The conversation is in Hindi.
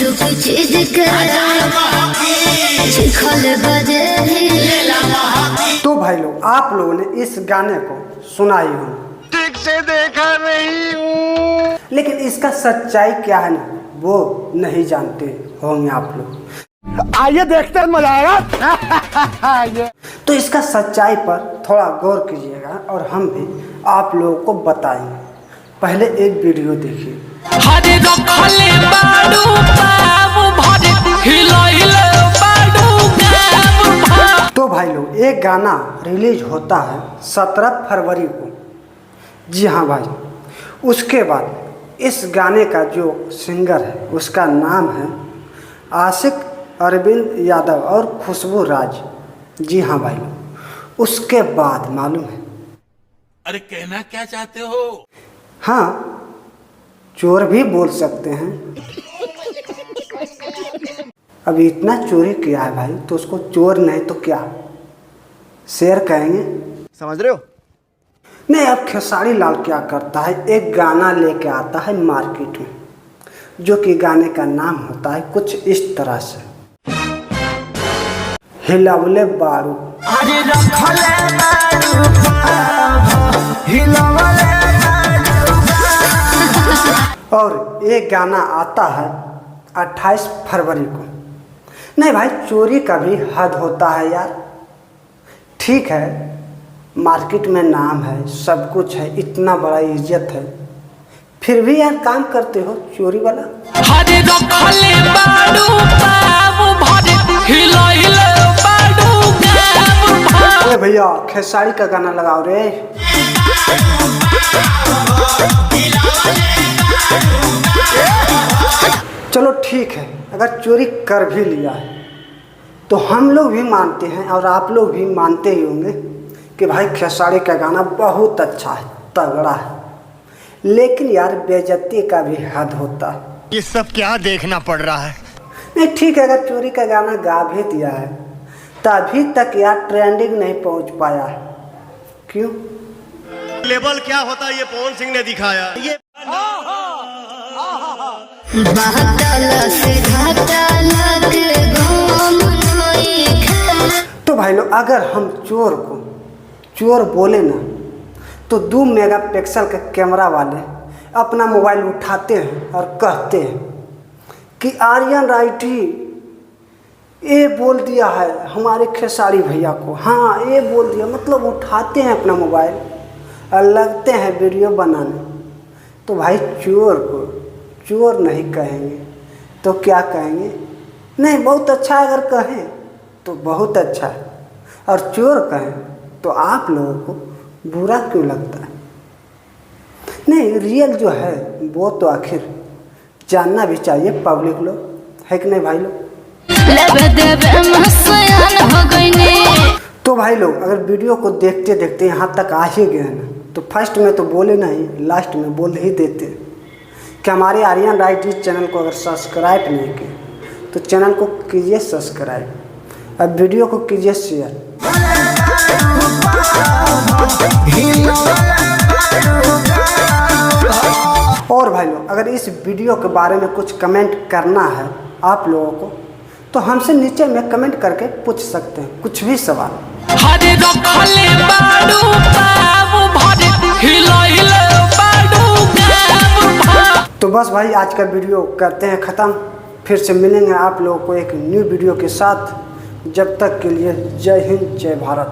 कुछ चीज तो भाई लोग, आप लोगों ने इस गाने को सुना ही हो, ठीक से देखा नहीं हूँ, लेकिन इसका सच्चाई क्या है ना वो नहीं जानते होंगे आप लोग। आइए देखते हैं, मजा आएगा। तो इसका सच्चाई पर थोड़ा गौर कीजिएगा और हम भी आप लोगों को बताएंगे। पहले एक वीडियो देखिए। तो भाई लोग, एक गाना रिलीज होता है 17 फरवरी को। जी हाँ भाई, उसके बाद इस गाने का जो सिंगर है उसका नाम है आशिक अरविंद यादव और खुशबू राज। जी हाँ भाई लोग, उसके बाद मालूम है, अरे कहना क्या चाहते हो? हाँ, चोर भी बोल सकते हैं। अभी इतना चोरी किया है भाई, तो उसको चोर नहीं तो क्या शेर कहेंगे, समझ रहे हो? नहीं। अब खेसारी लाल क्या करता है, एक गाना लेके आता है मार्केट में, जो कि गाने का नाम होता है कुछ इस तरह से, हिलावले बारू। और ये गाना आता है 28 फरवरी को। नहीं भाई, चोरी का भी हद होता है यार। ठीक है, मार्केट में नाम है, सब कुछ है, इतना बड़ा इज्जत है, फिर भी यार काम करते हो चोरी वाला। अरे भैया, खेसारी का गाना लगाओ रे। चलो ठीक है, अगर चोरी कर भी लिया है तो हम लोग भी मानते हैं और आप लोग भी मानते ही होंगे कि भाई खेसारी का गाना बहुत अच्छा है, तगड़ा है। लेकिन यार, बेइज्जती का भी हद होता है। ये सब क्या देखना पड़ रहा है? नहीं ठीक है, अगर चोरी का गाना गा भी दिया है तो अभी तक यार ट्रेंडिंग नहीं पहुंच पाया है। क्यों? लेवल क्या होता है ये पवन सिंह ने दिखाया। ये तो भाई लोग, अगर हम चोर को चोर बोले ना तो 2 मेगापिक्सल के कैमरा वाले अपना मोबाइल उठाते हैं और कहते हैं कि आर्यन राइटी ये बोल दिया है हमारे खेसारी भैया को। हाँ, ये बोल दिया, मतलब उठाते हैं अपना मोबाइल और लगते हैं वीडियो बनाने। तो भाई, चोर को चोर नहीं कहेंगे तो क्या कहेंगे? नहीं, बहुत अच्छा है, अगर कहें तो बहुत अच्छा है, और चोर कहें तो आप लोगों को बुरा क्यों लगता है? नहीं, रियल जो है वो तो आखिर जानना भी चाहिए पब्लिक लोग, है कि नहीं भाई लोग? तो भाई लोग, अगर वीडियो को देखते देखते यहाँ तक आ ही गए ना, तो फर्स्ट में तो बोले नहीं, लास्ट में बोल ही देते कि हमारे आर्यन राइटी चैनल को अगर सब्सक्राइब नहीं किए तो चैनल को कीजिए सब्सक्राइब, अब वीडियो को कीजिए शेयर। और भाई लोग, अगर इस वीडियो के बारे में कुछ कमेंट करना है आप लोगों को तो हमसे नीचे में कमेंट करके पूछ सकते हैं कुछ भी सवाल। तो बस भाई, आज का वीडियो करते हैं ख़त्म। फिर से मिलेंगे आप लोगों को एक न्यू वीडियो के साथ। जब तक के लिए जय हिंद, जय भारत।